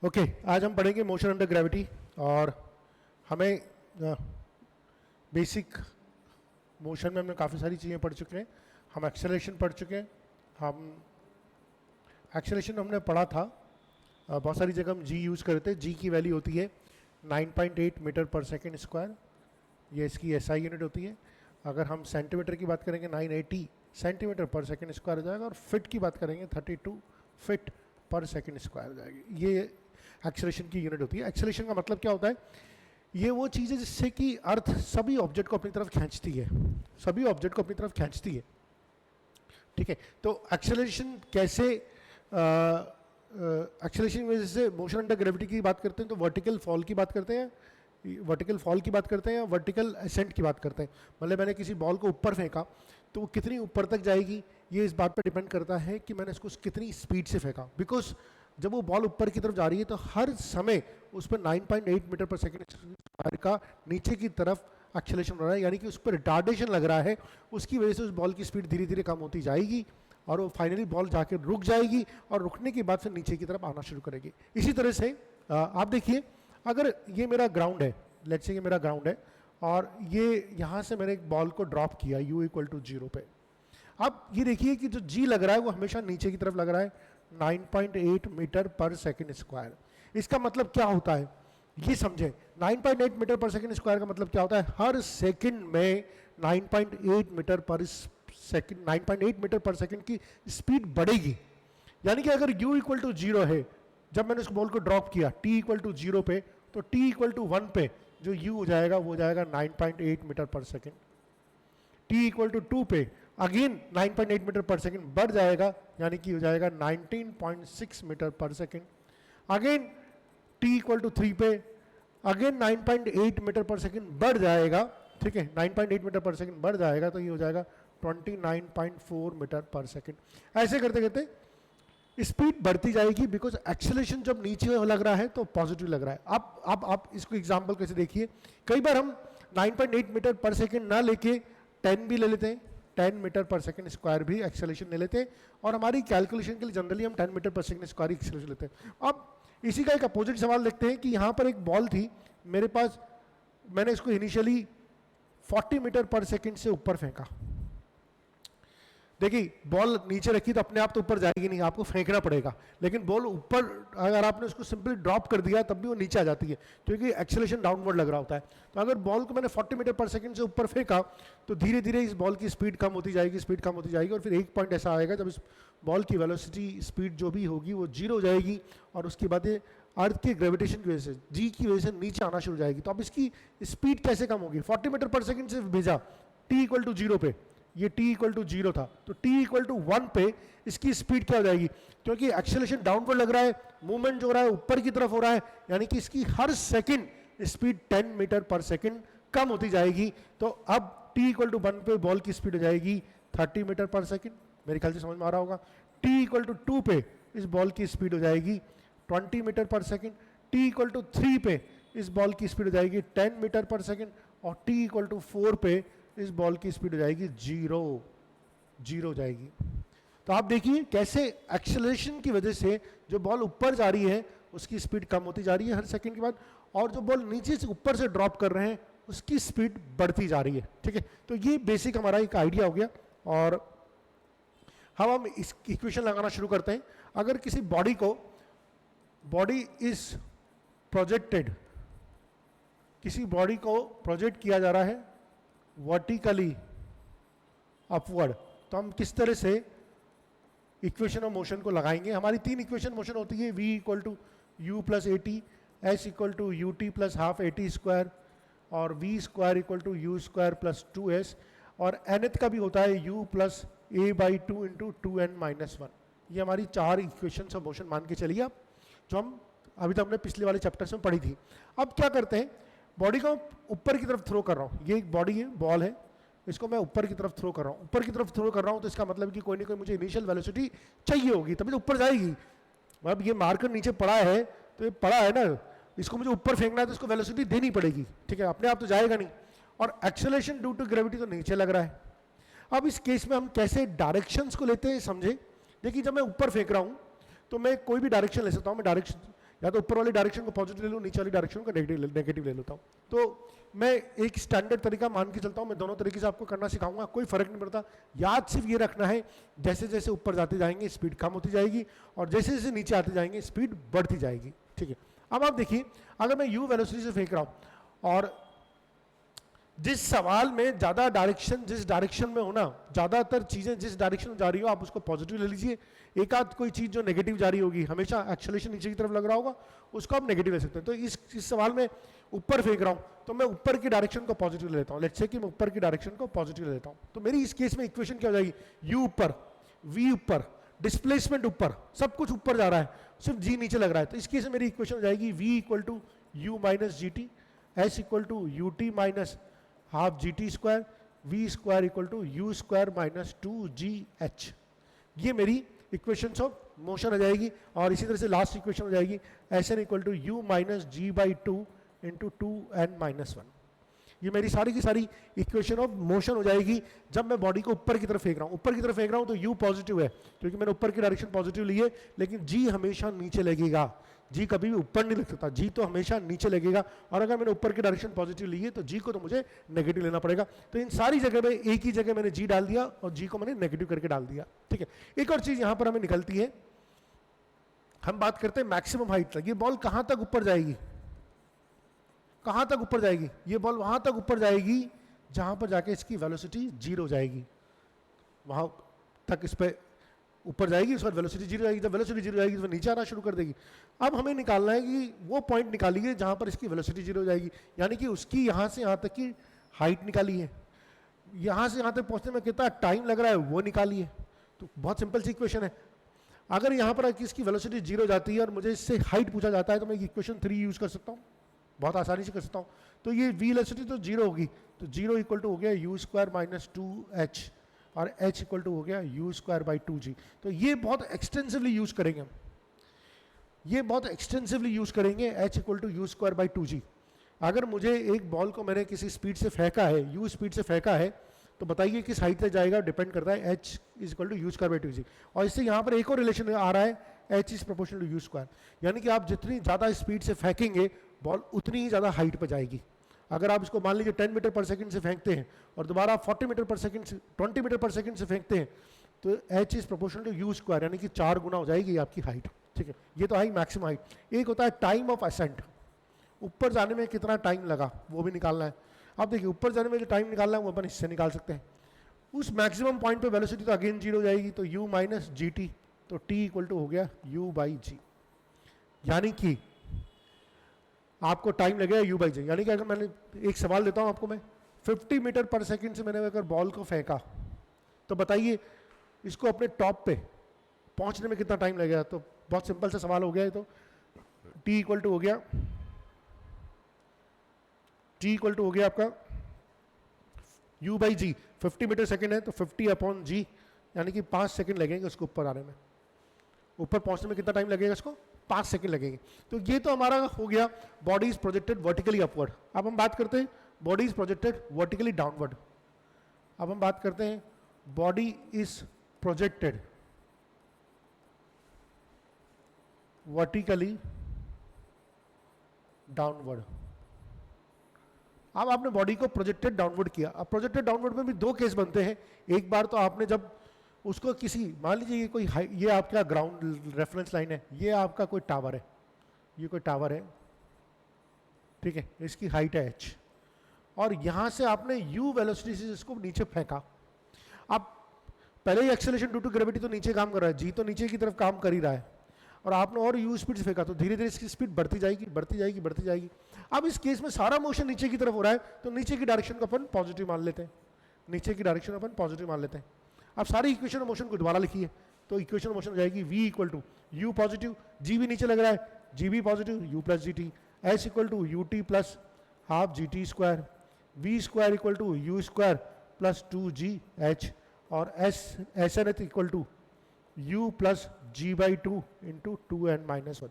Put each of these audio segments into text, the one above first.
Okay आज हम पढ़ेंगे मोशन अंडर ग्रेविटी। और हमें बेसिक मोशन में हमने काफ़ी सारी चीज़ें पढ़ चुके हैं। हम एक्सेलरेशन पढ़ चुके हैं। हम एक्सेलरेशन हमने पढ़ा था, बहुत सारी जगह हम जी यूज़ करते हैं। जी की वैल्यू होती है 9.8 मीटर पर सेकेंड स्क्वायर, ये इसकी एसआई यूनिट होती है। अगर हम सेंटीमीटर की बात करेंगे 980 सेंटीमीटर पर सेकेंड स्क्वायर हो जाएगा, और फिट की बात करेंगे 32 फिट पर सेकेंड स्क्वायर हो जाएगी। ये एक्सेलरेशन की यूनिट होती है। एक्सेलरेशन का मतलब क्या होता है? ये वो चीज़ है जिससे कि अर्थ सभी ऑब्जेक्ट को अपनी तरफ खींचती है, सभी ऑब्जेक्ट को अपनी तरफ खींचती है। ठीक है, तो एक्सेलरेशन कैसे, एक्सेलरेशन की वजह से मोशन अंडर ग्रेविटी की बात करते हैं तो वर्टिकल फॉल की बात करते हैं, वर्टिकल फॉल की बात करते हैं या वर्टिकल असेंट की बात करते हैं। मतलब मैंने किसी बॉल को ऊपर फेंका तो वो कितनी ऊपर तक जाएगी, ये इस बात पर डिपेंड करता है कि मैंने इसको कितनी स्पीड से फेंका। बिकॉज जब वो बॉल ऊपर की तरफ जा रही है तो हर समय उस पर 9.8 मीटर पर सेकेंड स्क्वायर का नीचे की तरफ एक्सेलरेशन हो रहा है, यानी कि उस पर रिटार्डेशन लग रहा है। उसकी वजह से उस बॉल की स्पीड धीरे धीरे कम होती जाएगी और वो फाइनली बॉल जाके रुक जाएगी, और रुकने के बाद फिर नीचे की तरफ आना शुरू करेगी। इसी तरह से आप देखिए, अगर ये मेरा ग्राउंड है, लेट्स से ये मेरा ग्राउंड है, और ये यहाँ से मैंने एक बॉल को ड्रॉप किया u = 0 पे। अब ये देखिए कि जो g लग रहा है वो हमेशा नीचे की तरफ लग रहा है, 9.8 मीटर पर सेकेंड स्क्वायर। इसका मतलब क्या होता है ये समझे। 9.8 मीटर पर सेकेंड स्क्वायर का मतलब क्या होता है? हर सेकंड में 9.8 मीटर पर सेकंड, 9.8 मीटर पर सेकंड की स्पीड बढ़ेगी। यानी कि अगर u = 0 है, जब मैंने उस बॉल को ड्रॉप किया t = 0 पे, तो t = 1 पे जो u हो जाएगा वो हो जाएगा 9.8 मीटर पर सेकंड। t = 2 पे अगेन 9.8 मीटर पर सेकंड बढ़ जाएगा, यानी कि हो जाएगा 19.6 मीटर पर सेकंड। अगेन t = 3 पे अगेन 9.8 मीटर पर सेकंड बढ़ जाएगा। ठीक है, 9.8 मीटर पर सेकंड बढ़ जाएगा तो ये हो जाएगा 29.4 मीटर पर सेकंड। ऐसे करते करते स्पीड बढ़ती जाएगी, बिकॉज एक्सेलरेशन जब नीचे लग रहा है तो पॉजिटिव लग रहा है। अब आप इसको एग्जांपल कैसे देखिए, कई बार हम 9.8 मीटर पर सेकंड ना लेके 10 भी ले लेते हैं, 10 मीटर पर सेकंड स्क्वायर भी एक्सेलरेशन ले लेते हैं, और हमारी कैलकुलेशन के लिए जनरली हम 10 मीटर पर सेकंड स्क्वायर एक्सेलरेशन लेते हैं। अब इसी का एक अपोजिट सवाल देखते हैं कि यहाँ पर एक बॉल थी मेरे पास, मैंने इसको इनिशियली 40 मीटर पर सेकंड से ऊपर फेंका। देखिए, बॉल नीचे रखी तो अपने आप तो ऊपर जाएगी नहीं, आपको फेंकना पड़ेगा। लेकिन बॉल ऊपर अगर आपने उसको सिंपली ड्रॉप कर दिया तब भी वो नीचे आ जाती है, क्योंकि एक्सेलरेशन डाउनवर्ड लग रहा होता है। तो अगर बॉल को मैंने 40 मीटर पर सेकंड से ऊपर फेंका तो धीरे धीरे इस बॉल की स्पीड कम होती जाएगी, स्पीड कम होती जाएगी, और फिर एक पॉइंट ऐसा आएगा जब इस बॉल की वेलोसिटी स्पीड जो भी होगी वो 0 हो जाएगी, और उसके बाद ये अर्थ के ग्रेविटेशन की वजह से, जी की वजह से नीचे आना शुरू हो जाएगी। तो अब इसकी स्पीड कैसे कम होगी? 40 मीटर पर सेकंड से भेजा t = 0 पे, ये t = 0 था, तो t = 1 पे इसकी स्पीड क्या हो जाएगी? क्योंकि एक्सेलरेशन डाउनवर्ड लग रहा है, मूवमेंट जो हो रहा है ऊपर की तरफ हो रहा है, यानी कि इसकी हर सेकंड स्पीड 10 मीटर पर सेकंड कम होती जाएगी। तो अब t = 1 पे बॉल की स्पीड हो जाएगी 30 मीटर पर सेकंड। मेरे ख्याल से समझ में आ रहा होगा। t = 2 पे इस बॉल की स्पीड हो जाएगी 20 मीटर पर सेकंड। t = 3 पे इस बॉल की स्पीड हो जाएगी 10 मीटर पर सेकंड, और t = 4 पे इस बॉल की स्पीड हो जाएगी 0 हो जाएगी। तो आप देखिए कैसे एक्सेलरेशन की वजह से जो बॉल ऊपर जा रही है उसकी स्पीड कम होती जा रही है हर सेकंड के बाद, और जो बॉल नीचे से ऊपर से ड्रॉप कर रहे हैं उसकी स्पीड बढ़ती जा रही है। ठीक है, तो ये बेसिक हमारा एक आइडिया हो गया। और हम इस इक्वेशन लगाना शुरू करते हैं। अगर किसी बॉडी को, बॉडी इज प्रोजेक्टेड, किसी बॉडी को प्रोजेक्ट किया जा रहा है वर्टिकली अपवर्ड, तो हम किस तरह से इक्वेशन ऑफ मोशन को लगाएंगे? हमारी 3 इक्वेशन मोशन होती है, v = u + at, s = ut + ½ at², और v² = u² + 2s, और nth का भी होता है u + a/2 × 2n - 1। ये हमारी 4 इक्वेशन ऑफ मोशन मान के चलिए आप, जो हम अभी तक हमने पिछले वाले चैप्टर्स में पढ़ी थी। अब क्या करते हैं, बॉडी को ऊपर की तरफ थ्रो कर रहा हूँ, ये एक बॉडी है, बॉल है, इसको मैं ऊपर की तरफ थ्रो कर रहा हूँ। ऊपर की तरफ थ्रो कर रहा हूँ तो इसका मतलब कि कोई ना कोई मुझे इनिशियल वेलोसिटी चाहिए होगी, तभी तो ऊपर जाएगी। मतलब ये मार्कर नीचे पड़ा है तो ये पड़ा है ना, इसको मुझे ऊपर फेंकना है तो इसको वेलोसिटी देनी पड़ेगी। ठीक है, अपने आप तो जाएगा नहीं, और एक्सेलरेशन ड्यू टू ग्रेविटी तो नीचे लग रहा है। अब इस केस में हम कैसे डायरेक्शंस को लेते हैं समझे। देखिए, जब मैं ऊपर फेंक रहा हूँ तो मैं कोई भी डायरेक्शन ले सकता हूँ। मैं डायरेक्शन या तो ऊपर वाली डायरेक्शन को पॉजिटिव ले लूँ, नीचे वाली डायरेक्शन को नेगेटिव ले लेता हूँ। तो मैं एक स्टैंडर्ड तरीका मान के चलता हूँ, मैं दोनों तरीके से आपको करना सिखाऊंगा, कोई फर्क नहीं पड़ता। याद सिर्फ ये रखना है जैसे जैसे ऊपर जाते जाएंगे स्पीड कम होती जाएगी और जैसे जैसे नीचे आते जाएंगे स्पीड बढ़ती जाएगी, ठीक है। अब आप देखिए, अगर मैं u वेलोसिटी से फेंक रहा हूँ और जिस सवाल में ज़्यादा डायरेक्शन जिस डायरेक्शन में होना, ज़्यादातर चीज़ें जिस डायरेक्शन में जा रही हो आप उसको पॉजिटिव ले लीजिए। एक आध कोई चीज़ जो नेगेटिव जा रही होगी, हमेशा एक्सेलरेशन नीचे की तरफ लग रहा होगा, उसको आप नेगेटिव ले सकते हैं। तो इस सवाल में ऊपर फेंक रहा हूँ तो मैं ऊपर की डायरेक्शन को पॉजिटिव ले लेता हूँ। लेट्स से कि मैं ऊपर की डायरेक्शन को पॉजिटिव ले लेता हूँ, तो मेरी इस केस में इक्वेशन क्या हो जाएगी, u ऊपर, v ऊपर, डिस्प्लेसमेंट ऊपर, सब कुछ ऊपर जा रहा है, सिर्फ g नीचे लग रहा है। तो इस केस में मेरी इक्वेशन हो जाएगी v equal to u minus g t, s equal to u t minus half g t square, v square equal to u square minus 2gh। ये मेरी इक्वेशंस ऑफ मोशन हो जाएगी। और इसी तरह से लास्ट इक्वेशन हो जाएगी s n equal to u minus g by two into 2n minus 1। ये मेरी सारी की सारी इक्वेशन ऑफ मोशन हो जाएगी जब मैं बॉडी को ऊपर की तरफ फेंक रहा हूँ। ऊपर की तरफ फेंक रहा हूँ तो u पॉजिटिव है क्योंकि मैंने ऊपर की डायरेक्शन पॉजिटिव ली है, लेकिन g हमेशा नीचे लगेगा। g कभी भी ऊपर नहीं लग सकता, g तो हमेशा नीचे लगेगा। और अगर मैंने ऊपर की डायरेक्शन पॉजिटिव ली है तो g को तो मुझे नेगेटिव लेना पड़ेगा। तो इन सारी जगह में एक ही जगह मैंने g डाल दिया और g को मैंने नेगेटिव करके डाल दिया, ठीक है। एक और चीज़ यहाँ पर हमें निकलती है, हम बात करते हैं मैक्सिमम हाइट तक। ये बॉल कहाँ तक ऊपर जाएगी, कहाँ तक ऊपर जाएगी, ये बॉल वहाँ तक ऊपर जाएगी जहाँ पर जाके इसकी वेलोसिटी 0 हो जाएगी, वहाँ तक इस पर ऊपर जाएगी, उसके बाद वेलोसिटी 0 जाएगी। जब वेलोसिटी 0 जाएगी तो नीचे आना शुरू कर देगी। अब हमें निकालना है कि वो पॉइंट निकालिए जहाँ पर इसकी वेलोसिटी 0 हो जाएगी, यानी कि उसकी यहाँ से यहाँ तक की हाइट निकाली है, यहाँ से यहाँ तक पहुँचने में कितना टाइम लग रहा है वो निकालिए। तो बहुत सिंपल सी इक्वेशन है। अगर यहाँ पर इसकी वेलोसिटी 0 जाती है और मुझे इससे हाइट पूछा जाता है तो मैं इक्वेशन 3 यूज़ कर सकता हूँ, बहुत आसानी से कर सकता हूँ। तो ये v वेलोसिटी तो 0 होगी, तो 0 इक्वल टू हो गया u स्क्वायर माइनस 2h और h इक्वल टू हो गया u स्क्वायर बाई 2g। तो ये बहुत एक्सटेंसिवली यूज़ करेंगे हम, ये बहुत एक्सटेंसिवली यूज़ करेंगे h equal to u square by 2g। अगर मुझे एक बॉल को मैंने किसी स्पीड से फेंका है, u स्पीड से फेंका है, तो बताइए किस हाइट तक जाएगा, डिपेंड करता है h is equal to u square by 2g। और इससे यहाँ पर एक और रिलेशन आ रहा है h is proportional to u square, यानी कि आप जितनी ज़्यादा स्पीड से फेंकेंगे बॉल उतनी ही ज़्यादा हाइट पर जाएगी। अगर आप इसको मान लीजिए 10 मीटर पर सेकंड से फेंकते हैं और दोबारा आप 40 मीटर पर सेकंड से 20 मीटर पर सेकंड से फेंकते हैं तो h is proportional to u square, यानी कि 4 गुना हो जाएगी आपकी हाइट, ठीक है। ये तो है मैक्सिमम हाइट। एक होता है टाइम ऑफ असेंट, ऊपर जाने में कितना टाइम लगा वो भी निकालना है। आप देखिए ऊपर जाने में जो टाइम निकालना है वो अपन इससे निकाल सकते हैं। उस मैक्सिमम पॉइंट पे वेलोसिटी तो अगेन 0 हो जाएगी, तो u माइनस जी टी, तो t इक्वल टू हो गया u बाई जी, यानी कि आपको टाइम लगेगा u बाई जी। यानी कि अगर मैंने एक सवाल देता हूँ आपको, मैं 50 मीटर पर सेकंड से मैंने अगर बॉल को फेंका तो बताइए इसको अपने टॉप पे पहुँचने में कितना टाइम लगेगा। तो बहुत सिंपल सा सवाल हो गया है। तो t इक्वल टू हो गया, t इक्वल टू हो गया आपका u by g, 50 metre second है तो 50 अपॉन g, यानी कि 5 सेकेंड लगेंगे उसको ऊपर आने में। ऊपर पहुंचने में कितना टाइम लगेगा, इसको 5 सेकेंड लगेंगे। तो ये तो हमारा हो गया body is projected vertically upward. अब हम बात करते हैं body is projected vertically downward. अब हम बात करते हैं body is projected vertically downward. अब आपने बॉडी को प्रोजेक्टेड डाउनवर्ड किया। अब प्रोजेक्टेड डाउनवर्ड में भी दो केस बनते हैं। एक बार तो आपने जब उसको किसी, मान लीजिए ये कोई ये आपका ग्राउंड रेफरेंस लाइन है, ये आपका कोई टावर है, ये कोई टावर है, ठीक है, इसकी हाइट है h, और यहाँ से आपने u वेलोसिटी से इसको नीचे फेंका। अब पहले ही एक्सेलरेशन ड्यू टू ग्रेविटी तो नीचे काम कर रहा है, g तो नीचे की तरफ काम कर ही रहा है, और आपने और u स्पीड से फेंका तो धीरे धीरे इसकी स्पीड बढ़ती जाएगी बढ़ती जाएगी बढ़ती जाएगी। अब इस केस में सारा मोशन नीचे की तरफ हो रहा है तो नीचे की डायरेक्शन को अपन पॉजिटिव मान लेते हैं, नीचे की डायरेक्शन अपन पॉजिटिव मान लेते हैं। अब सारी इक्वेशन ऑफ मोशन को दोबारा लिखिए, तो इक्वेशन ऑफ मोशन हो जाएगी v equal to u positive, g भी नीचे लग रहा है, जी भी positive, u plus g t, s equal to u t plus half g t square, v square equal to u square plus 2gh, और s n equal to u plus g by two into 2n minus 1।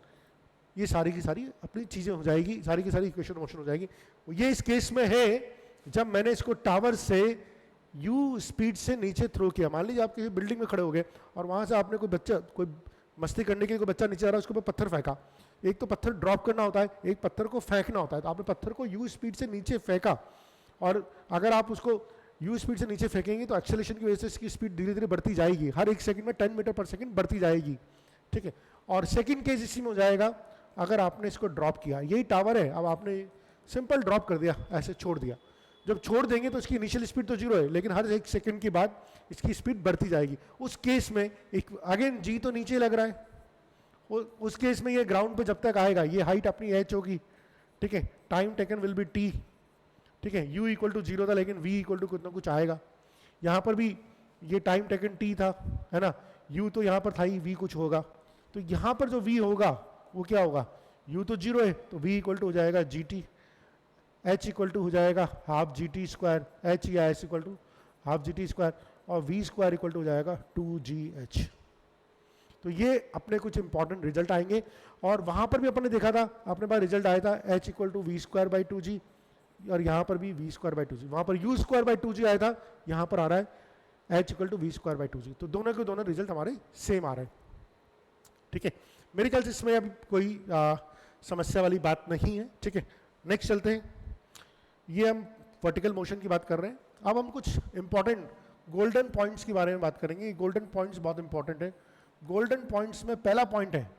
ये सारी की सारी अपनी चीज़ें हो जाएगी, सारी की सारी इक्वेशन ऑफ मोशन हो जाएगी। ये इस केस में है जब मैंने इसको टावर से u स्पीड से नीचे थ्रो किया। मान लीजिए आप किसी बिल्डिंग में खड़े हो गए और वहाँ से आपने कोई बच्चा, कोई मस्ती करने के लिए कोई बच्चा नीचे आ रहा है, उसके ऊपर पत्थर फेंका, एक तो पत्थर ड्रॉप करना होता है, एक पत्थर को फेंकना होता है। तो आपने पत्थर को यू स्पीड से नीचे फेंका, और अगर आप उसको यू स्पीड से नीचे फेंकेंगे तो एक्सेलरेशन की वजह से इसकी स्पीड धीरे धीरे बढ़ती जाएगी, हर एक सेकंड में 10 मीटर पर सेकंड बढ़ती जाएगी, ठीक है। और सेकंड केस इसी में हो जाएगा अगर आपने इसको ड्रॉप किया, यही टावर है, अब आपने सिंपल ड्रॉप कर दिया, ऐसे छोड़ दिया। जब छोड़ देंगे तो इसकी इनिशियल स्पीड तो जीरो है, लेकिन हर एक सेकंड के बाद इसकी स्पीड बढ़ती जाएगी। उस केस में एक अगेन जी तो नीचे लग रहा है, उस केस में ये ग्राउंड पे जब तक आएगा, ये हाइट अपनी एच होगी, ठीक है, time taken will be T, ठीक है। u इक्वल टू जीरो था, लेकिन v इक्वल टू कुछ ना कुछ आएगा। यहाँ पर भी ये टाइम टेकन t था, है ना, u तो यहाँ पर था ही, v कुछ होगा। तो यहाँ पर जो v होगा वो क्या होगा, u तो जीरो है तो v इक्वल टू हो जाएगा gt, h इक्वल टू हो जाएगा हाफ gt स्क्वायर, h या s equal to half gt square, और v स्क्वायर इक्वल टू हो जाएगा 2gh। तो ये अपने कुछ इंपॉर्टेंट रिजल्ट आएंगे, और वहाँ पर भी अपने देखा था, अपने पास रिजल्ट आया था h equal to v square by 2g, और यहाँ पर भी v स्क्वायर बाई 2g, वहाँ पर u स्क्वायर बाई 2g आया था, यहाँ पर आ रहा है h equal to v square by 2g। तो दोनों के दोनों रिजल्ट हमारे सेम आ रहे हैं, ठीक है। मेरे ख्याल से इसमें अब कोई समस्या वाली बात नहीं है, ठीक है। नेक्स्ट चलते हैं, ये हम वर्टिकल मोशन की बात कर रहे हैं। अब हम कुछ इंपॉर्टेंट गोल्डन पॉइंट्स के बारे में बात करेंगे। गोल्डन पॉइंट्स बहुत इंपॉर्टेंट है। गोल्डन पॉइंट्स में पहला पॉइंट है,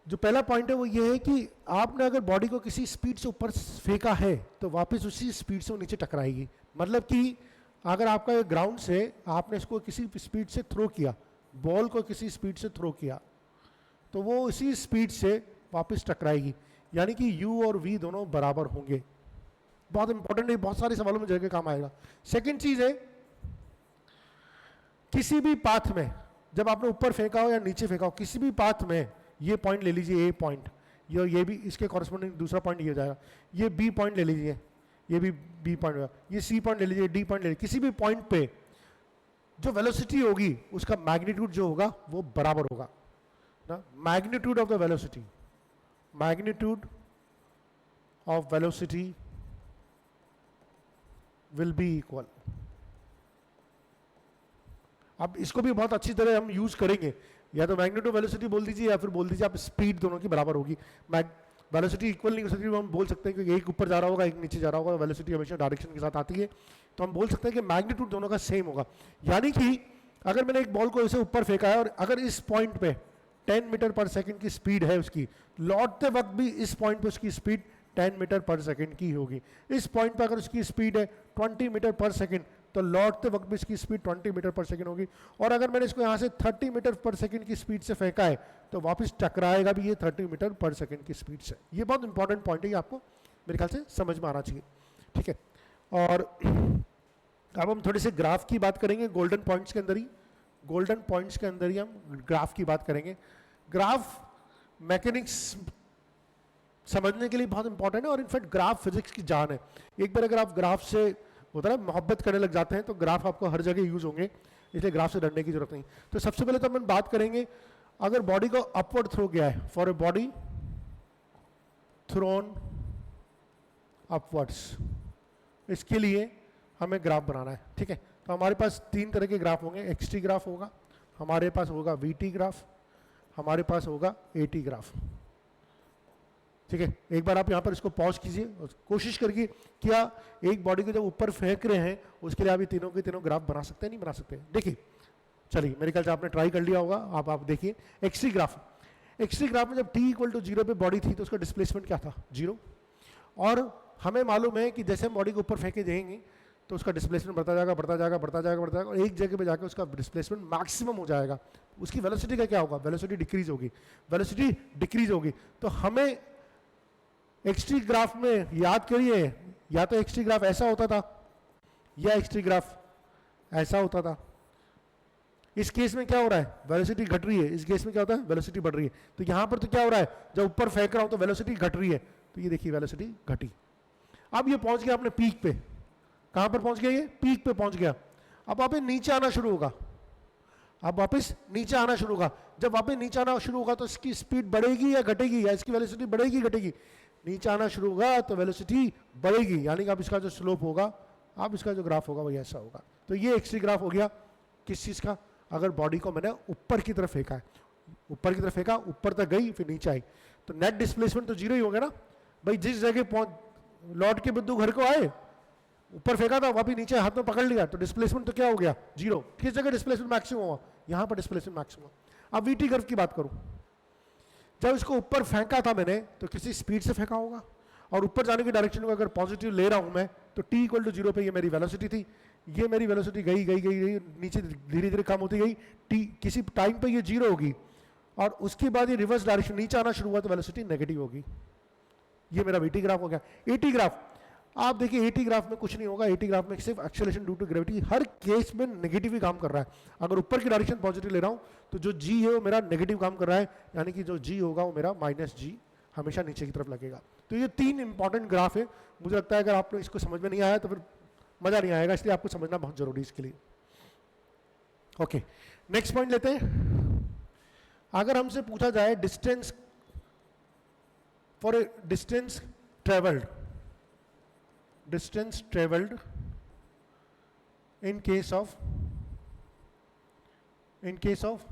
जो पहला पॉइंट है वो ये है कि आपने अगर बॉडी को किसी स्पीड से ऊपर फेंका है तो वापस उसी स्पीड से वो नीचे टकराएगी। मतलब कि अगर आपका ग्राउंड से आपने इसको किसी स्पीड से थ्रो किया, बॉल को किसी स्पीड से थ्रो किया, तो वो उसी स्पीड से वापस टकराएगी, यानी कि u और v दोनों बराबर होंगे। बहुत इंपॉर्टेंट है, बहुत सारे सवालों में जगह काम आएगा। सेकेंड चीज है, किसी भी पाथ में जब आपने ऊपर फेंका हो या नीचे फेंका हो, किसी भी पाथ में, ये पॉइंट ले लीजिए, ए पॉइंट, ये भी इसके कॉरस्पॉन्डिंग दूसरा पॉइंट ये हो जाएगा, ये बी पॉइंट ले लीजिए, ये भी बी पॉइंट होगा, ये सी पॉइंट ले लीजिए, डी पॉइंट ले लीजिए। किसी भी पॉइंट पे जो वेलोसिटी होगी उसका मैग्नीट्यूड जो होगा वो बराबर होगा ना। Magnitude of the velocity, magnitude of velocity will be equal. अब इसको भी बहुत अच्छी तरह हम यूज करेंगे, या तो मैग्नीट्यूड वेलोसिटी बोल दीजिए या फिर बोल दीजिए आप स्पीड, दोनों की बराबर होगी। वेलोसिटी इक्वल नहीं हो सकती, हम बोल सकते हैं कि एक ऊपर जा रहा होगा एक नीचे जा रहा होगा, वेलोसिटी हमेशा डायरेक्शन के साथ आती है, तो हम बोल सकते हैं कि मैग्नीट्यूड दोनों का सेम होगा। यानी कि अगर मैंने एक बॉल को ऐसे ऊपर फेंका है और अगर इस पॉइंट पे 10 मीटर पर सेकंड की स्पीड है उसकी, लौटते वक्त भी इस पॉइंट पे उसकी स्पीड 10 मीटर पर सेकंड की होगी। इस पॉइंट पे अगर उसकी स्पीड है 20 मीटर पर सेकंड, तो लौटते वक्त भी इसकी स्पीड 20 मीटर पर सेकंड होगी। और अगर मैंने इसको यहाँ से 30 मीटर पर सेकंड की स्पीड से फेंका है तो वापस टकराएगा भी ये 30 मीटर पर सेकंड की स्पीड से। ये बहुत इंपॉर्टेंट पॉइंट है, ये आपको मेरे ख्याल से समझ में आना चाहिए, ठीक है। और अब हम थोड़े से ग्राफ की बात करेंगे। गोल्डन पॉइंट्स के अंदर ही, गोल्डन पॉइंट्स के अंदर ही हम ग्राफ की बात करेंगे। ग्राफ मैकेनिक्स समझने के लिए बहुत इंपॉर्टेंट है, और इनफैक्ट ग्राफ फिजिक्स की जान है। एक बार अगर आप ग्राफ से होता है मोहब्बत करने लग जाते हैं तो ग्राफ आपको हर जगह यूज होंगे, इसलिए ग्राफ से डरने की जरूरत नहीं। तो सबसे पहले तो हम बात करेंगे, अगर बॉडी को अपवर्ड थ्रो किया है, for a body throne upwards, इसके लिए हमें ग्राफ बनाना है, ठीक है। तो हमारे पास तीन तरह के ग्राफ होंगे। एक्सटी ग्राफ होगा, हमारे पास होगा वीटी ग्राफ, हमारे पास होगा एटी ग्राफ, ठीक है। एक बार आप यहाँ पर इसको पॉज कीजिए और कोशिश करिए, क्या एक बॉडी को जब ऊपर फेंक रहे हैं उसके लिए आप ये तीनों के तीनों ग्राफ बना सकते हैं, नहीं बना सकते? देखिए, चलिए मेरे ख्याल से आपने ट्राई कर लिया होगा। आप देखिए एक्सटी ग्राफ, एक्सटी ग्राफ में जब t इक्वल टू 0 पे बॉडी थी तो उसका डिस्प्लेसमेंट क्या था, 0। और हमें मालूम है कि जैसे हम बॉडी को ऊपर फेंके जाएंगे तो उसका डिस्प्लेसमेंट बढ़ता जाएगा, बढ़ता जाएगा, बढ़ता जाएगा, बढ़ता जाएगा, और एक जगह पे जाकर उसका डिस्प्लेसमेंट मैक्सिमम हो जाएगा। उसकी वेलोसिटी का क्या होगा, वेलोसिटी डिक्रीज होगी, वेलोसिटी डिक्रीज होगी। तो हमें एक्सटी ग्राफ में याद करिए, या तो एक्सटी ग्राफ ऐसा होता था या एक्सटी ग्राफ ऐसा होता था। इस केस में क्या हो रहा है, वेलोसिटी घट रही है, इस केस में क्या होता है, वेलोसिटी बढ़ रही है। तो यहां पर तो क्या हो रहा है, जब ऊपर फेंक रहा हूं तो वेलोसिटी घट रही है, तो ये देखिए वेलोसिटी घटी। अब ये पहुंच गया अपने पीक पे, कहां पर पहुंच गया, ये पीक पे पहुंच गया। अब वापस नीचे आना शुरू होगा, अब वापस नीचे आना शुरू होगा। जब वापस नीचे आना शुरू होगा तो इसकी स्पीड बढ़ेगी या घटेगी, या इसकी वेलोसिटी बढ़ेगी घटेगी? नीचे आना शुरू होगा तो वेलोसिटी बढ़ेगी, यानी कि अब इसका जो स्लोप होगा, अब इसका जो ग्राफ होगा वही ऐसा होगा। तो ये एक्सटी ग्राफ हो गया किस चीज का, अगर बॉडी को मैंने ऊपर की तरफ फेंका है, ऊपर की तरफ फेंका, ऊपर तक गई, फिर नीचे आई, तो नेट डिस्प्लेसमेंट तो जीरो ही हो गया ना भाई। जिस जगह पहुंच लौट के बिंदु घर को आए, ऊपर फेंका था, वापस नीचे हाथ में पकड़ लिया, तो डिस्प्लेसमेंट तो क्या हो गया, जीरो। किस जगह डिस्प्लेसमेंट मैक्सिमम हुआ, यहाँ पर डिस्प्लेसमेंट मैक्सिमम। अब वीटी कर्व की बात करूं, जब इसको ऊपर फेंका था मैंने तो किसी स्पीड से फेंका होगा, और ऊपर जाने की डायरेक्शन को अगर पॉजिटिव ले रहा हूं मैं, तो t इक्वल टू जीरो पे ये मेरी वेलोसिटी थी, ये मेरी वेलोसिटी गई गई गई गई नीचे धीरे धीरे कम होती गई, t किसी टाइम पे ये जीरो होगी, और उसके बाद ये रिवर्स डायरेक्शन नीचे आना शुरू हुआ तो वेलोसिटी नेगेटिव होगी। ये मेरा वीटी ग्राफ हो गया। एटी ग्राफ, आप देखिए एटी ग्राफ में कुछ नहीं होगा, एटी ग्राफ में सिर्फ एक्सेलरेशन ड्यू टू ग्रेविटी हर केस में नेगेटिव ही काम कर रहा है। अगर ऊपर की डायरेक्शन पॉजिटिव ले रहा हूं तो जो g है वो मेरा नेगेटिव काम कर रहा है, यानी कि जो g होगा वो मेरा माइनस g हमेशा नीचे की तरफ लगेगा। तो ये तीन इंपॉर्टेंट ग्राफ है। मुझे लगता है अगर आपको इसको समझ में नहीं आया तो फिर मजा नहीं आएगा, इसलिए आपको समझना बहुत जरूरी है इसके लिए। ओके, नेक्स्ट पॉइंट लेते हैं। अगर हमसे पूछा जाए distance for a distance travelled in case of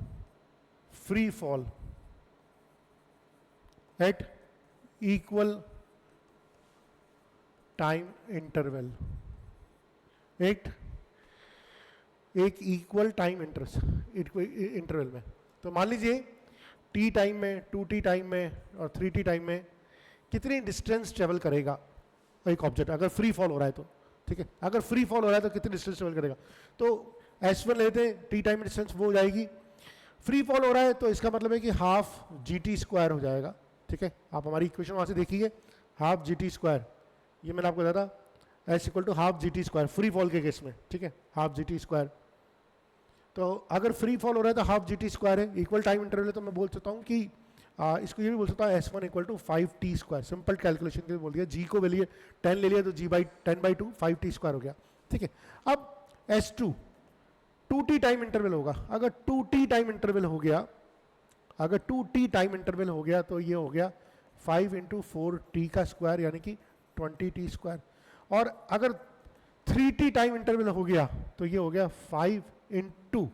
free fall at equal time interval, एक इक्वल टाइम इंटरवल में। तो मान लीजिए t टाइम में, 2t टाइम में और 3t टाइम में कितनी डिस्टेंस ट्रेवल करेगा एक ऑब्जेक्ट, अगर फ्री फॉल हो रहा है तो, ठीक है। अगर फ्री फॉल हो रहा है तो कितनी डिस्टेंस ट्रेवल करेगा, तो s1 लेते हैं, t टाइम डिस्टेंस वो हो जाएगी। फ्री फॉल हो रहा है तो इसका मतलब है कि हाफ gt स्क्वायर हो जाएगा, ठीक है। आप हमारी इक्वेशन वहाँ से देखिए, हाफ gt स्क्वायर, ये मैंने आपको बताया था s equal to half gt square free fall के केस में, ठीक है, हाफ gt स्क्वायर। तो अगर फ्री फॉल हो रहा है तो हाफ gt स्क्वायर है, इक्वल टाइम इंटरवल है, तो मैं बोल सकता हूँ कि इसको ये भी बोल सकता है s1 equal to 5t square. Simple calculation के लिए बोल दिया, g को ले 10 ले लिया तो g बाई 10/2 5t स्क्वायर हो गया, ठीक है। अब s2 2t टाइम इंटरवल होगा, अगर 2t टाइम इंटरवल हो गया, अगर 2t टाइम इंटरवल हो गया तो ये हो गया 5 इंटू 4t का स्क्वायर यानी कि 20t स्क्वायर। और अगर 3t टाइम इंटरवल हो गया तो ये हो गया 5 इंटू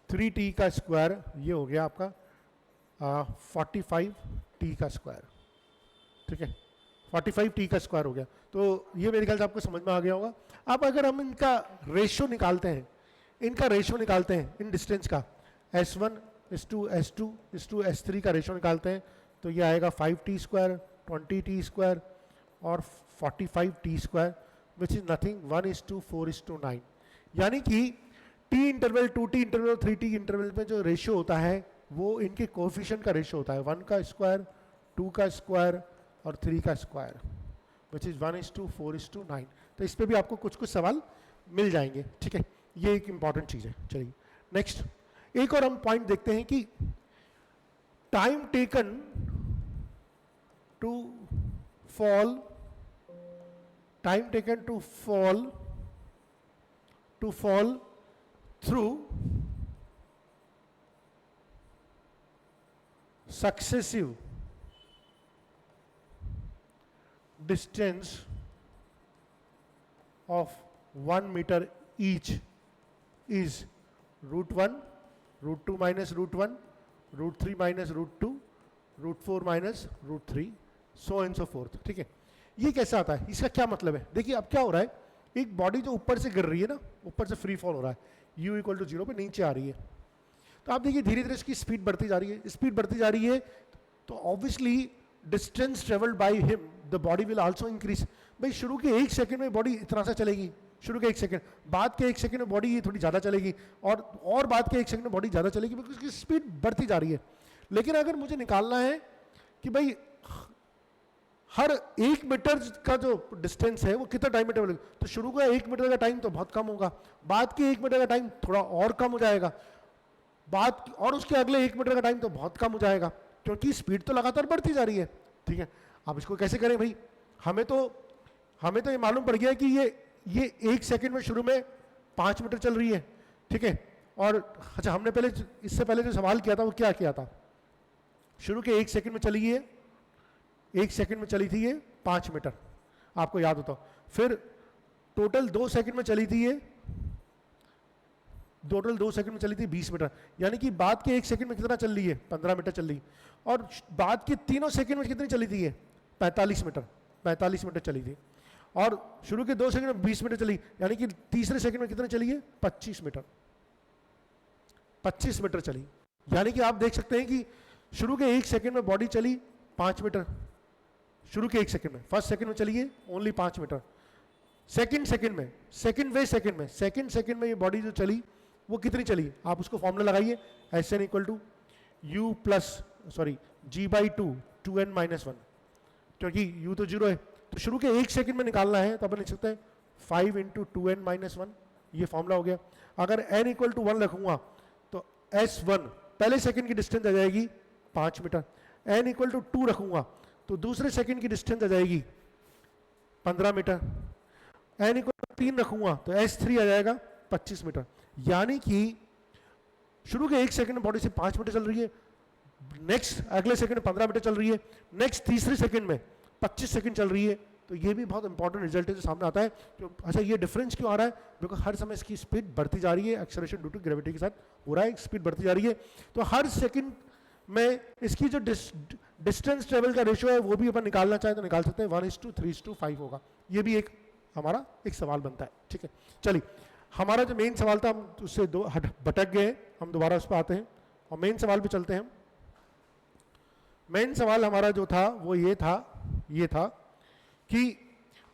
3t का स्क्वायर, ये हो गया आपका 45t का स्क्वायर, ठीक है, 45t का स्क्वायर हो गया। तो ये मेरे ख्याल से आपको समझ में आ गया होगा। अब अगर हम इनका रेशियो निकालते हैं, इन डिस्टेंस का s1 s2 s2 s2 s3 का रेशियो निकालते हैं, तो ये आएगा 5t स्क्वायर, 20t स्क्वायर और 45t square, which is nothing 1:4:9। यानी कि t interval, 2t interval, 3t interval में जो रेशियो होता है वो इनके कोएफिशिएंट का रेशियो होता है, 1 का स्क्वायर, 2 का स्क्वायर और 3 का स्क्वायर, विच इज 1:4:9। तो इस पे भी आपको कुछ सवाल मिल जाएंगे, ठीक है। ये एक इंपॉर्टेंट चीज है। चलिए नेक्स्ट, एक और हम पॉइंट देखते हैं कि time taken to fall through successive distance of 1 meter each is √1, √2 minus √1, √3 minus √2, √4 minus √3, so and so forth, ठीक है। ये कैसा आता है, इसका क्या मतलब है? देखिए अब क्या हो रहा है, एक बॉडी जो ऊपर से गिर रही है ना, ऊपर से फ्री फॉल हो रहा है, u इक्वल टू 0 पे नीचे आ रही है, तो आप देखिए धीरे धीरे इसकी स्पीड बढ़ती जा रही है, तो obviously distance travelled by him the body will also increase. भाई शुरू के 1 सेकंड में बॉडी इतना सा चलेगी, शुरू के 1 सेकंड, बाद के 1 सेकंड में बॉडी थोड़ी ज़्यादा चलेगी, और बाद के 1 सेकंड में बॉडी ज़्यादा चलेगी, बिकॉज उसकी स्पीड बढ़ती जा रही है। लेकिन अगर मुझे निकालना है कि भाई हर 1 मीटर का जो डिस्टेंस है वो कितना टाइम में ट्रेवल, तो शुरू का 1 मीटर का टाइम तो बहुत कम होगा, बाद के 1 मीटर का टाइम थोड़ा और कम हो जाएगा, और उसके अगले 1 मीटर का टाइम तो बहुत कम हो जाएगा, क्योंकि स्पीड तो लगातार बढ़ती जा रही है, ठीक है। अब इसको कैसे करें भाई, हमें तो ये मालूम पड़ गया कि ये 1 सेकंड में शुरू में 5 मीटर चल रही है, ठीक है। और अच्छा, हमने इससे पहले जो सवाल किया था वो क्या किया था, शुरू के 1 सेकंड में चली है, 1 सेकंड में चली थी ये 5 मीटर, आपको याद होता, फिर टोटल 2 सेकंड में चली थी ये टोटल 2 सेकंड में चली थी 20 मीटर, यानी कि बाद के 1 सेकंड में कितना चल रही है, 15 मीटर चल रही, और बाद के तीनों सेकंड में कितनी चली थी ये, 45 मीटर, 45 मीटर चली थी, और शुरू के 2 सेकंड में 20 मीटर चली, यानी कि तीसरे सेकंड में कितनी चली है, 25 मीटर, 25 मीटर चली। यानी कि आप देख सकते हैं कि शुरू के 1 सेकंड में बॉडी चली 5 मीटर, शुरू के 1 सेकंड में, फर्स्ट सेकंड में चली है ओनली 5 मीटर, सेकंड सेकंड में, सेकंड सेकंड में ये बॉडी जो चली वो कितनी चली, आप उसको फॉर्मूला लगाइए, s n equal to u plus sorry g by 2n-1, क्योंकि u तो 0 है, तो शुरू के 1 सेकंड में निकालना है तो अपन लिख सकते हैं 5 × 2n-1, ये फॉर्मूला हो गया। अगर n इक्वल टू 1 रखूंगा तो s1 पहले सेकंड की डिस्टेंस आ जाएगी 5 मीटर, n इक्वल टू 2 रखूंगा तो दूसरे सेकंड की डिस्टेंस आ जाएगी 15 मीटर, n इक्वल टू 3 रखूंगा तो s3 आ जाएगा 25 मीटर। यानी कि शुरू के 1 सेकंड में बॉडी से 5 मीटर चल रही है, नेक्स्ट अगले सेकंड में 15 मीटर चल रही है, नेक्स्ट तीसरे सेकंड में 25 सेकंड चल रही है। तो ये भी बहुत इंपॉर्टेंट रिजल्ट है जो सामने आता है। तो अच्छा, ये डिफरेंस क्यों आ रहा है, बिकॉज हर समय इसकी स्पीड बढ़ती जा रही है, एक्सेलरेशन ड्यू टू ग्रेविटी के साथ हो रहा है, स्पीड बढ़ती जा रही है। तो हर सेकंड में इसकी जो डिस्टेंस ट्रेवल का रेशियो है वो भी अपन निकालना चाहे तो निकाल सकते हैं, 1:3:5 होगा। ये भी एक हमारा एक सवाल बनता है। ठीक है, चलिए हमारा जो मेन सवाल था हम उससे भटक गए, हम दोबारा उस पर आते हैं और मेन सवाल पे चलते हैं। मेन सवाल हमारा जो था वो ये था कि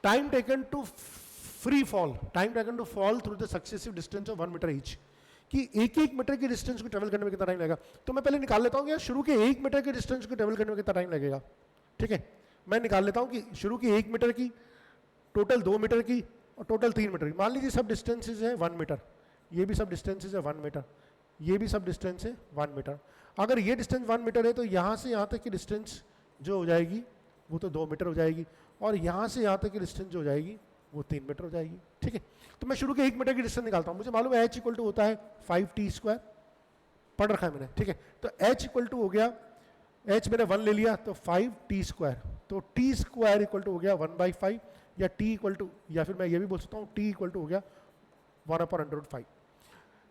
time taken to free fall, time taken to fall through the successive distance of 1 metre each, कि 1-1 मीटर की डिस्टेंस को ट्रेवल करने में कितना टाइम लगेगा। तो मैं पहले निकाल लेता हूँ कि शुरू के 1 मीटर की डिस्टेंस को ट्रेवल करने में कितना टाइम लगेगा। ठीक है, मैं निकाल लेता हूँ कि शुरू की 1 मीटर की, टोटल 2 मीटर की और टोटल 3 मीटर की। मान लीजिए सब डिस्टेंसेज है 1 मीटर, ये भी सब डिस्टेंसेज है 1 मीटर, ये भी सब डिस्टेंस है 1 मीटर। अगर ये डिस्टेंस 1 मीटर है तो यहाँ से यहाँ तक की डिस्टेंस जो हो जाएगी वो तो 2 मीटर हो जाएगी, और यहाँ से यहाँ तक की डिस्टेंस जो हो जाएगी वो 3 मीटर हो जाएगी। ठीक है, तो मैं शुरू के 1 मीटर की डिस्टेंस निकालता हूँ। मुझे मालूम है h इक्वल टू होता है 5t², पढ़ रखा है मैंने। ठीक है, तो h इक्वल टू हो गया, h मैंने 1 ले लिया तो 5t², तो t² इक्वल टू हो गया 1/5, या t इक्वल टू, या फिर मैं ये भी बोल सकता हूँ t इक्वल टू हो गया 1/5।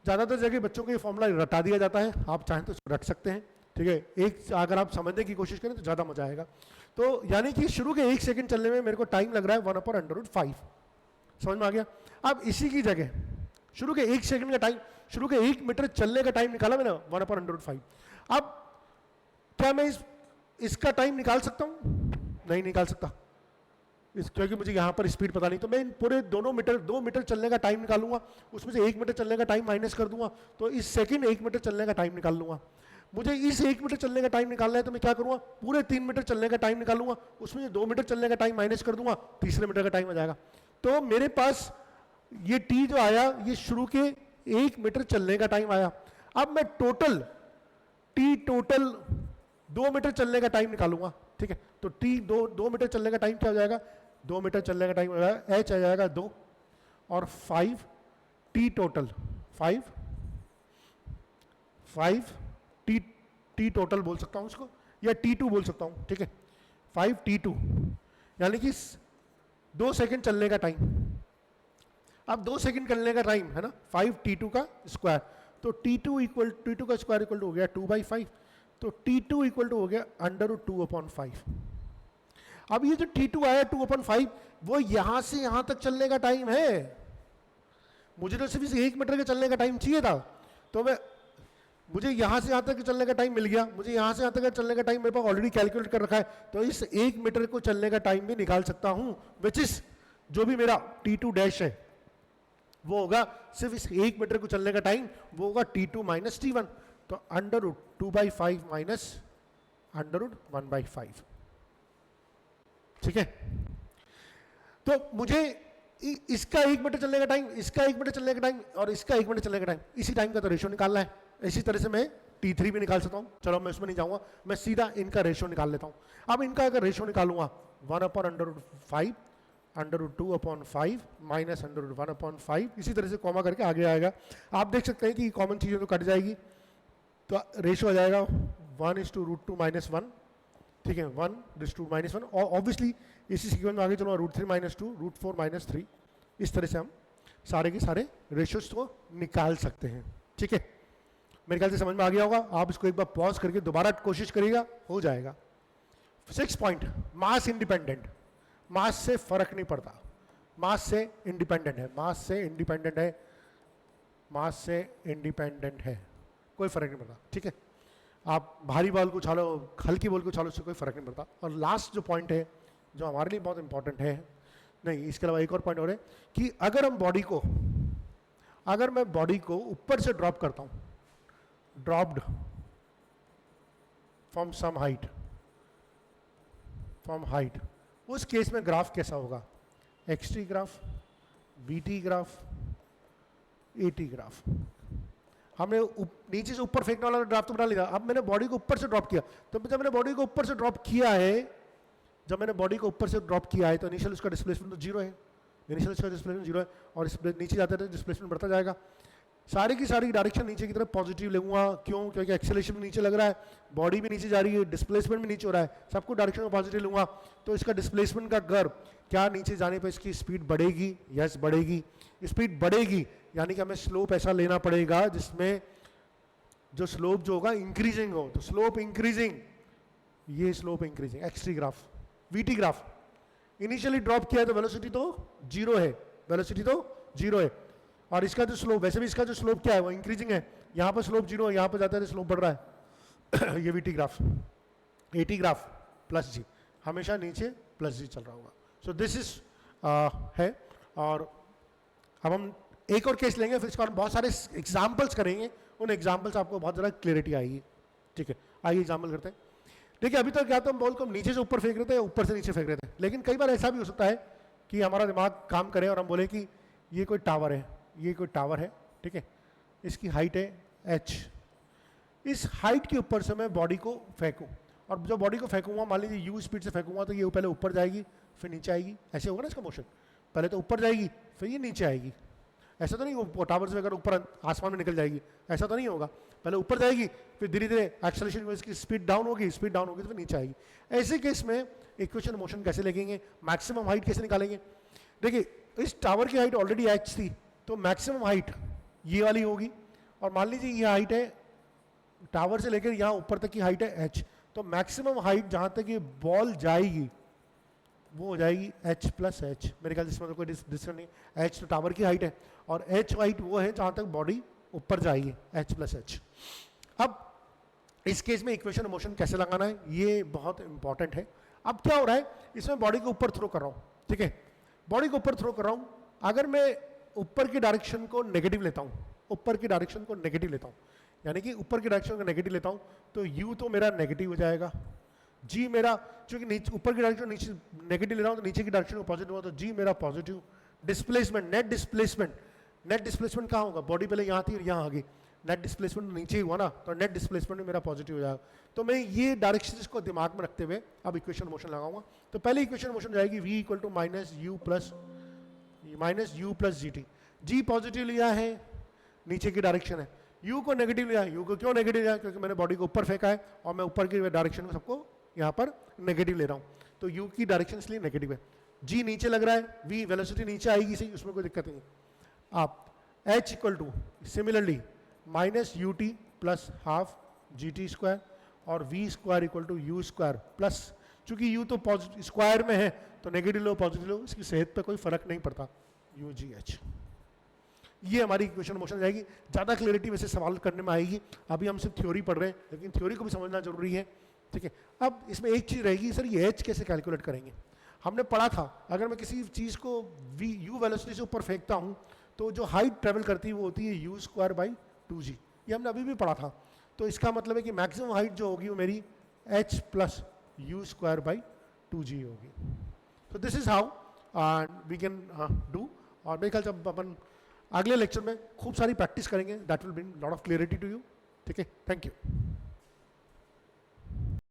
ज़्यादातर जगह बच्चों को ये फॉर्मूला रटा दिया जाता है, आप चाहें तो रट सकते हैं। ठीक है, एक अगर आप समझने की कोशिश करें तो ज़्यादा मजा आएगा। तो यानी कि शुरू के 1 सेकंड चलने में मेरे को टाइम लग रहा है 1/5, समझ में आ गया। अब इसी की जगह शुरू के 1 सेकंड का टाइम, शुरू के 1 मीटर चलने का टाइम निकाला मैंने 1/5। अब क्या मैं इसका टाइम निकाल सकता हूँ? नहीं निकाल सकता, क्योंकि मुझे यहाँ पर स्पीड पता नहीं। तो मैं इन पूरे 2 मीटर चलने का टाइम निकालूंगा, उसमें से 1 मीटर चलने का टाइम माइनस कर दूंगा, तो इस सेकंड 1 मीटर चलने का टाइम निकाल लूंगा। मुझे इस 1 मीटर चलने का टाइम निकालना है तो मैं क्या करूंगा, पूरे 3 मीटर चलने का टाइम निकालूंगा, उसमें से 2 मीटर चलने का टाइम माइनस कर दूंगा, तीसरे मीटर का टाइम आ जाएगा। तो मेरे पास ये टी जो आया ये शुरू के 1 मीटर चलने का टाइम आया। अब मैं टोटल 2 मीटर चलने का टाइम निकालूंगा। ठीक है, तो टी 2 मीटर चलने का टाइम क्या हो जाएगा, 2 मीटर चलने का टाइम हो जाएगा, h आ जाएगा 2 और 5 टी टोटल, 5 टी टोटल बोल सकता हूँ उसको, या t2 बोल सकता हूँ। ठीक है, 5t2 यानी कि 2 सेकंड चलने का टाइम। अब 2 सेकंड चलने का टाइम है ना, 5t2 का स्क्वायर, तो t2 का स्क्वायर इक्वल टू हो गया 2/5, तो t2 इक्वल टू हो गया √2/5। अब ये जो t2 आया 2/5 वो यहां से यहां तक चलने का टाइम है। मुझे तो सिर्फ 1 मीटर के चलने का टाइम चाहिए था, तो मुझे यहां से यहां तक चलने का टाइम मिल गया। मुझे यहां से यहां तक चलने का टाइम मेरे पास ऑलरेडी कैलकुलेट कर रखा है, तो इस 1 मीटर को चलने का टाइम भी निकाल सकता हूं, विच इज जो भी मेरा t2 डैश है वो होगा सिर्फ इस 1 मीटर को चलने का टाइम, वो होगा t2 माइनस t1, तो √2/5 माइनस √1/5। ठीक है, तो मुझे इसका 1 मीटर चलने का टाइम, इसका 1 मीटर चलने का टाइम और इसका 1 मीटर चलने का टाइम, इसी टाइम का तो रेशियो निकालना है। इसी तरह से मैं t3 भी निकाल सकता हूँ। चलो मैं उसमें नहीं जाऊंगा, मैं सीधा इनका रेशियो निकाल लेता हूँ। अब इनका अगर रेशियो निकालूंगा 1/√5 √2/5 माइनस √1/5, इसी तरह से कॉमा करके आगे आएगा। आप देख सकते हैं कि कॉमन चीज़ें तो कट जाएगी, तो रेशियो आ जाएगा 1:√2 - 1। ठीक है, 1:2 - 1, और ऑब्वियसली इसी सीक्वेंस में आगे चलो √3 - 2 √4 - 3, इस तरह से हम सारे के सारे रेशियोज को निकाल सकते हैं। ठीक है, मेरे ख्याल से समझ में आ गया होगा। आप इसको एक बार पॉज करके दोबारा कोशिश करिएगा, हो जाएगा। 6 पॉइंट, मास इंडिपेंडेंट, मास से फर्क नहीं पड़ता, मास से इंडिपेंडेंट है, मास से इंडिपेंडेंट है, मास से इंडिपेंडेंट है, कोई फर्क नहीं पड़ता। ठीक है, आप भारी बॉल को उछालो, हल्की बॉल को उछालो, उससे कोई फर्क नहीं पड़ता। और लास्ट जो पॉइंट है जो हमारे लिए बहुत इंपॉर्टेंट है, नहीं इसके अलावा एक और पॉइंट और है कि अगर हम बॉडी को, अगर मैं बॉडी को ऊपर से ड्रॉप करता हूं, dropped from some height, from height, उस केस में ग्राफ कैसा होगा? X t graph, v t graph, eighty graph. हमने नीचे से ऊपर फेंकने वाला ग्राफ तो बना लिया, अब मैंने बॉडी को ऊपर से ड्रॉप किया, तो जब मैंने बॉडी को ऊपर से ड्रॉप किया है, जब मैंने बॉडी को ऊपर से ड्रॉप किया है तो इनिशियल उसका डिस्प्लेसमेंट तो जीरो है, इनिशियल उसका डिस्प्लेसमेंट जीरो है, और नीचे जाते रहते डिस्प्लेसमेंट बढ़ता जाएगा। सारी की सारी डायरेक्शन नीचे की तरफ पॉजिटिव लगूंगा, क्यों? क्योंकि एक्सेलरेशन भी नीचे लग रहा है, बॉडी भी नीचे जा रही है, डिस्प्लेसमेंट भी नीचे हो रहा है, सबको डायरेक्शन में पॉजिटिव लूंगा, तो इसका डिस्प्लेसमेंट का कर्व क्या नीचे जाने पर इसकी स्पीड बढ़ेगी? यस बढ़ेगी, स्पीड बढ़ेगी, यानी कि हमें स्लोप ऐसा लेना पड़ेगा जिसमें जो स्लोप जो होगा इंक्रीजिंग हो, तो स्लोप इंक्रीजिंग, ये slope increasing, x t graph, v t graph. Initially drop किया है तो वेलोसिटी तो जीरो है, वेलोसिटी तो जीरो है, और इसका जो स्लोप, वैसे भी इसका जो स्लोप क्या है वो इंक्रीजिंग है, यहाँ पर स्लोप जीरो है, यहाँ पर जाता है स्लोप बढ़ रहा है ये VT graph, eighty graph plus g, हमेशा नीचे प्लस जी चल रहा होगा। सो दिस इज है। और अब हम एक और केस लेंगे, फिर इसको हम बहुत सारे एग्जाम्पल्स करेंगे, उन एग्जाम्पल्स आपको बहुत ज़्यादा क्लियरिटी आएगी। ठीक है, आइए एग्जाम्पल करते हैं। देखिए अभी तक क्या तो हम बॉल को हम नीचे से ऊपर फेंक रहे थे, ऊपर से नीचे फेंक रहे थे, लेकिन कई बार ऐसा भी हो सकता है कि हमारा दिमाग काम करे और हम बोले कि ये कोई टावर है, ये कोई टावर है, ठीक है, इसकी हाइट है h, इस हाइट के ऊपर से मैं बॉडी को फेंकूं, और जो बॉडी को फेंकूंगा, मान लीजिए u स्पीड से फेंकूंगा, तो ये पहले ऊपर जाएगी फिर नीचे आएगी, ऐसे होगा ना इसका मोशन, पहले तो ऊपर जाएगी फिर ये नीचे आएगी। ऐसा तो नहीं वो टावर से अगर ऊपर आसमान में निकल जाएगी, ऐसा तो नहीं होगा, पहले ऊपर जाएगी फिर धीरे धीरे एक्सेलरेशन में इसकी स्पीड डाउन होगी, स्पीड डाउन होगी तो फिर नीचे आएगी। ऐसे केस में इक्वेशन मोशन कैसे लिखेंगे, मैक्सिमम हाइट कैसे निकालेंगे? देखिए इस टावर की हाइट ऑलरेडी h थी, तो मैक्सिमम हाइट ये वाली होगी, और मान लीजिए ये हाइट है टावर से लेकर यहाँ ऊपर तक की हाइट है h, तो मैक्सिमम हाइट जहाँ तक ये बॉल जाएगी वो हो जाएगी h प्लस h। मेरे ख्याल से इसमें तो कोई डिस्कशन नहीं, h तो टावर की हाइट है और h हाइट वो है जहाँ तक बॉडी ऊपर जाएगी, h प्लस h। अब इस केस में इक्वेशन ऑफ मोशन कैसे लगाना है ये बहुत इंपॉर्टेंट है। अब क्या हो रहा है, इसमें बॉडी को ऊपर थ्रो कर रहा हूँ, ठीक है, बॉडी को ऊपर थ्रो कर रहा हूँ, अगर मैं ऊपर की डायरेक्शन को नेगेटिव लेता हूँ, ऊपर की डायरेक्शन को नेगेटिव लेता हूँ, यानी कि ऊपर की डायरेक्शन को नेगेटिव लेता हूँ, तो u तो मेरा नेगेटिव हो जाएगा, g मेरा, चूंकि नीचे ऊपर की डायरेक्शन नीचे नेगेटिव ले रहा हूँ तो नीचे की डायरेक्शन को पॉजिटिव हुआ, तो g मेरा positive. Displacement, net displacement, net displacement कहाँ होगा, बॉडी पहले यहाँ थी और यहाँ आ गई, नेट डिस्प्लेसमेंट नीचे ही हुआ ना, तो नेट डिस्प्लेसमेंट में मेरा पॉजिटिव हो जाएगा। तो मैं ये डायरेक्शन को दिमाग में रखते हुए अब इक्वेशन मोशन लगाऊंगा। तो पहले इक्वेशन मोशन जाएगी v equal to minus u plus g t. G positive लिया है, नीचे की डायरेक्शन है, u को नेगेटिव लिया है, u को क्यों नेगेटिव लिया है, क्योंकि मैंने बॉडी को ऊपर फेंका है और मैं ऊपर की डायरेक्शन को सबको यहाँ पर नेगेटिव ले रहा हूँ, तो u की डायरेक्शन इसलिए नेगेटिव है। g नीचे लग रहा है, v वेलोसिटी नीचे आएगी सही, उसमें कोई दिक्कत नहीं। आप h equal to similarly minus u t plus half g t square और v square equal to u square plus, चूंकि u तो स्क्वायर में है तो नेगेटिव लो पॉजिटिव लो, इसकी सेहत पे कोई फर्क नहीं पड़ता, यू जी एच। ये हमारी इक्वेशन मोशन जाएगी। ज़्यादा क्लैरिटी वैसे सवाल करने में आएगी, अभी हम सिर्फ थ्योरी पढ़ रहे हैं, लेकिन थ्योरी को भी समझना जरूरी है, ठीक है। अब इसमें एक चीज़ रहेगी, सर ये एच कैसे कैलकुलेट करेंगे। हमने पढ़ा था अगर मैं किसी चीज़ को वी यू वेलोसिटी से ऊपर फेंकता हूँ तो जो हाइट ट्रेवल करती है वो होती है यू स्क्वायर बाई 2g, ये हमने अभी भी पढ़ा था। तो इसका मतलब है कि मैक्सिमम हाइट जो होगी वो मेरी h plus u square by 2g होगी। तो this is how we can do, और मेरे ख्याल से अपन अगले लेक्चर में खूब सारी प्रैक्टिस करेंगे, that will bring lot of clarity to you, ठीक है। Thank you.